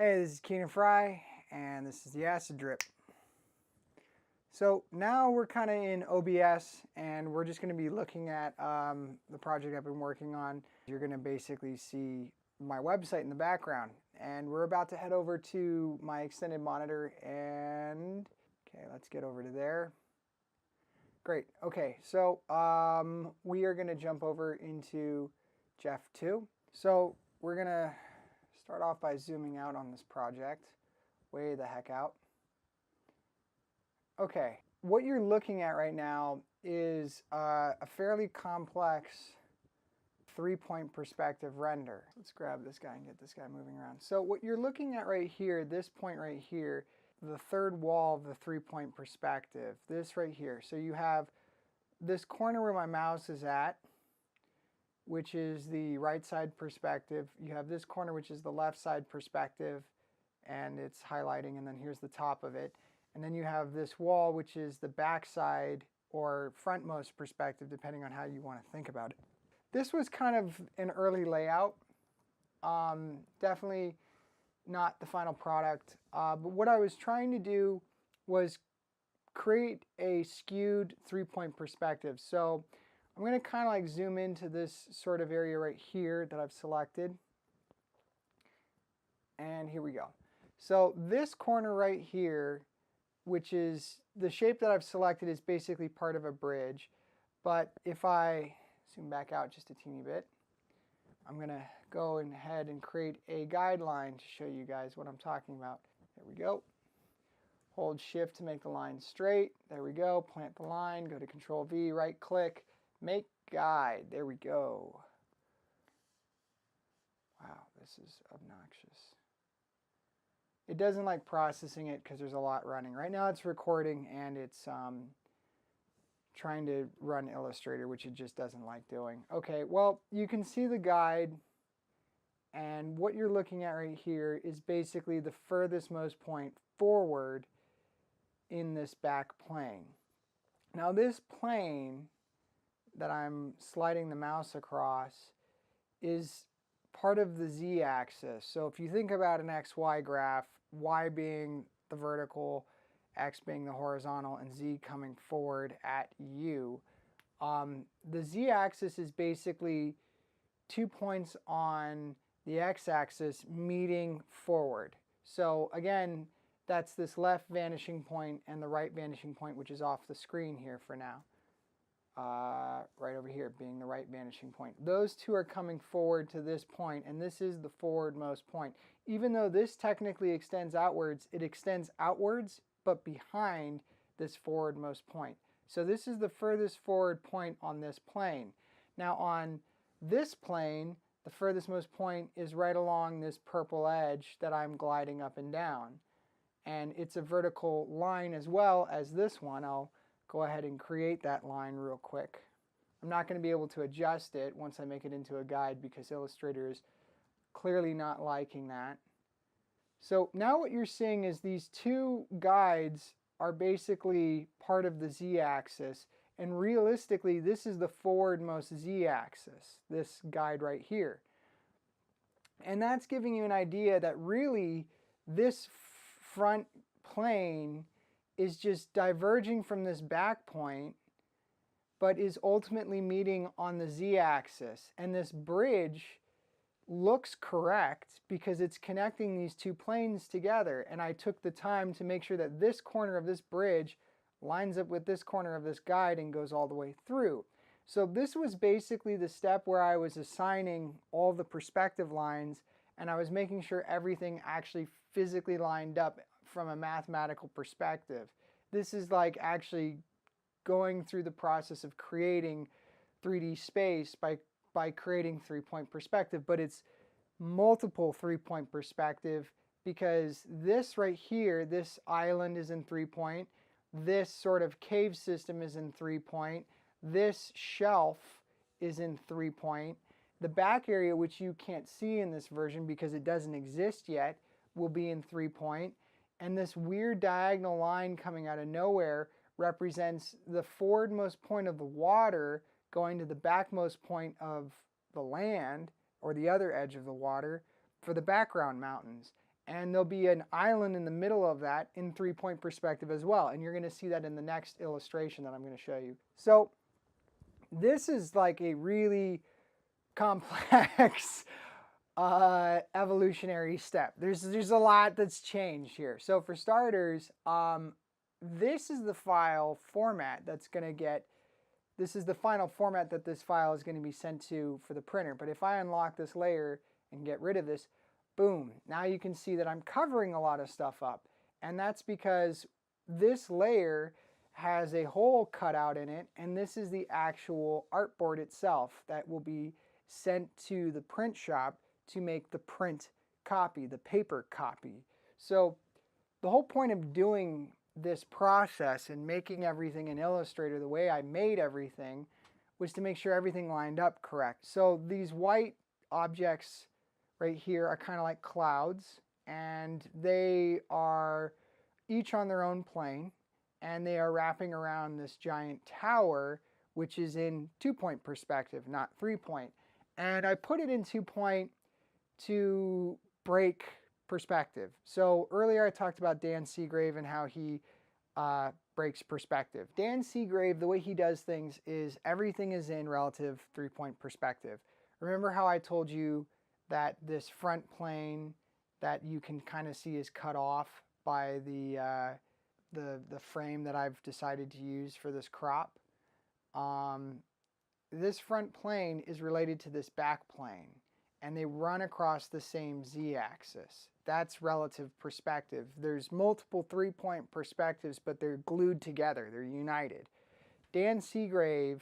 Hey, this is Keenan Fry, and this is the acid drip. So now we're kind of in OBS, and we're just going to be looking at the project I've been working on. You're going to basically see my website in the background, and we're about to head over to my extended monitor, and okay, let's get over to there. Great. Okay, so we are going to jump over into Jeff 2. So we're going to start off by zooming out on this project, way the heck out. Okay, what you're looking at right now is a fairly complex 3-point perspective render. Let's grab this guy and get this guy moving around. So what you're looking at right here, this point right here, the third wall of the 3-point perspective, this right here. So you have this corner where my mouse is at, which is the right side perspective. You have this corner, which is the left side perspective, and it's highlighting, and then here's the top of it. And then you have this wall, which is the back side or frontmost perspective, depending on how you want to think about it. This was kind of an early layout. Definitely not the final product. But what I was trying to do was create a skewed 3-point perspective. So I'm going to kind of like zoom into this sort of area right here that I've selected. And here we go. So this corner right here, which is the shape that I've selected, is basically part of a bridge. But if I zoom back out just a teeny bit, I'm going to go ahead and create a guideline to show you guys what I'm talking about. There we go. Hold Shift to make the line straight. There we go. Plant the line. Go to Control V, right click, make guide. There we go. Wow, this is obnoxious. It doesn't like processing it because there's a lot running. Right now it's recording and it's trying to run Illustrator, which it just doesn't like doing. Okay, well, you can see the guide, and what you're looking at right here is basically the furthest most point forward in this back plane. Now this plane that I'm sliding the mouse across is part of the z-axis. So if you think about an XY graph, Y being the vertical, X being the horizontal, and Z coming forward at you, the z-axis is basically 2 points on the x-axis meeting forward. So again, that's this left vanishing point and the right vanishing point, which is off the screen here for now. Right over here being the right vanishing point. Those two are coming forward to this point, and this is the forwardmost point. Even though this technically extends outwards, it extends outwards but behind this forwardmost point. So this is the furthest forward point on this plane. Now on this plane, the furthest most point is right along this purple edge that I'm gliding up and down. And it's a vertical line as well as this one. I'll go ahead and create that line real quick. I'm not going to be able to adjust it once I make it into a guide because Illustrator is clearly not liking that. So now what you're seeing is these two guides are basically part of the z-axis, and realistically this is the forwardmost z-axis, this guide right here. And that's giving you an idea that really this front plane is just diverging from this back point, but is ultimately meeting on the z-axis. And this bridge looks correct because it's connecting these two planes together. And I took the time to make sure that this corner of this bridge lines up with this corner of this guide and goes all the way through. So this was basically the step where I was assigning all the perspective lines, and I was making sure everything actually physically lined up from a mathematical perspective. This is like actually going through the process of creating 3D space by creating 3-point perspective, but it's multiple 3-point perspective because this right here, this island is in 3-point, this sort of cave system is in 3-point, this shelf is in 3-point, the back area, which you can't see in this version because it doesn't exist yet, will be in 3-point. And this weird diagonal line coming out of nowhere represents the forwardmost point of the water going to the backmost point of the land, or the other edge of the water, for the background mountains. and there'll be an island in the middle of that in 3-point perspective as well. And you're going to see that in the next illustration that I'm going to show you. So this is like a really complex evolutionary step. There's a lot that's changed here. So for starters, this is the file format that's going to get, this is the final format that this file is going to be sent to for the printer. But if I unlock this layer and get rid of this, boom, now you can see that I'm covering a lot of stuff up. And that's because this layer has a hole cut out in it, and this is the actual artboard itself that will be sent to the print shop to make the print copy, the paper copy. So the whole point of doing this process and making everything in Illustrator the way I made everything was to make sure everything lined up correct. So these white objects right here are kind of like clouds, and they are each on their own plane, and they are wrapping around this giant tower, which is in 2-point perspective, not 3-point. And I put it in 2-point to break perspective. So earlier I talked about Dan Seagrave and how he breaks perspective. Dan Seagrave, the way he does things is everything is in relative 3-point perspective. Remember how I told you that this front plane that you can kind of see is cut off by the frame that I've decided to use for this crop? This front plane is related to this back plane, and they run across the same z-axis. That's relative perspective. There's multiple 3-point perspectives, but they're glued together. They're united. Dan Seagrave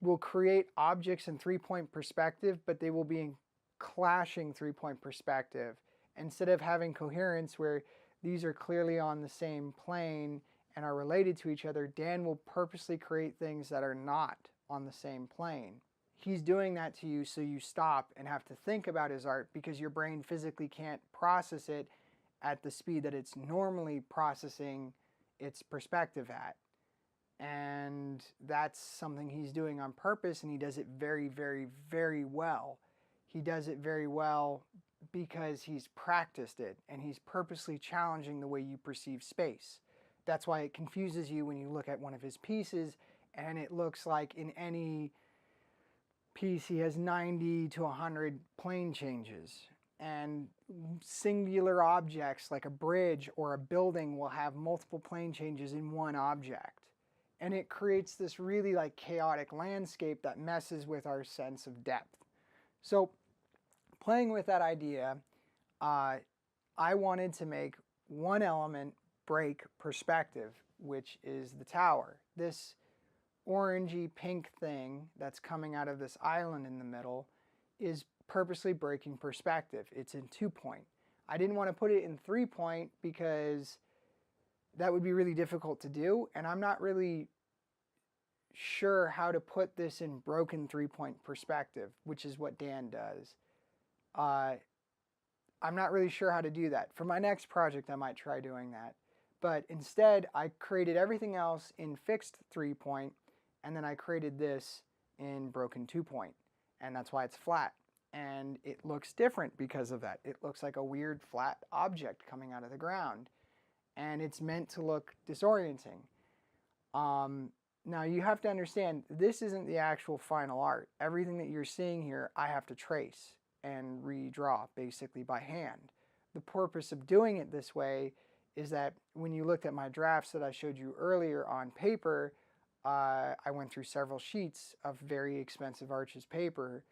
will create objects in 3-point perspective, but they will be in clashing 3-point perspective. Instead of having coherence where these are clearly on the same plane and are related to each other, Dan will purposely create things that are not on the same plane. He's doing that to you so you stop and have to think about his art, because your brain physically can't process it at the speed that it's normally processing its perspective at. And that's something he's doing on purpose, and he does it very, very, very well. He does it very well because he's practiced it, and he's purposely challenging the way you perceive space. That's why it confuses you when you look at one of his pieces and it looks like in any piece he has 90 to 100 plane changes, and singular objects like a bridge or a building will have multiple plane changes in one object, and it creates this really like chaotic landscape that messes with our sense of depth. So playing with that idea, I wanted to make one element break perspective, which is the tower. This orangey pink thing that's coming out of this island in the middle is purposely breaking perspective. It's in 2-point. I didn't want to put it in 3-point because that would be really difficult to do, and I'm not really sure how to put this in broken 3-point perspective, which is what Dan does. I'm not really sure how to do that. For my next project I might try doing that, but instead I created everything else in fixed 3-point, and then I created this in broken 2-point, and that's why it's flat. And it looks different because of that. It looks like a weird flat object coming out of the ground, and it's meant to look disorienting. Now you have to understand, this isn't the actual final art. Everything that you're seeing here I have to trace and redraw basically by hand. The purpose of doing it this way is that when you looked at my drafts that I showed you earlier on paper, I went through several sheets of very expensive Arches paper.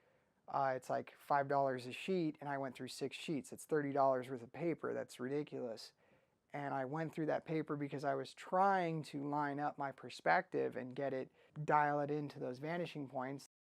It's like $5 a sheet, and I went through 6 sheets. It's $30 worth of paper. That's ridiculous. And I went through that paper because I was trying to line up my perspective and dial it into those vanishing points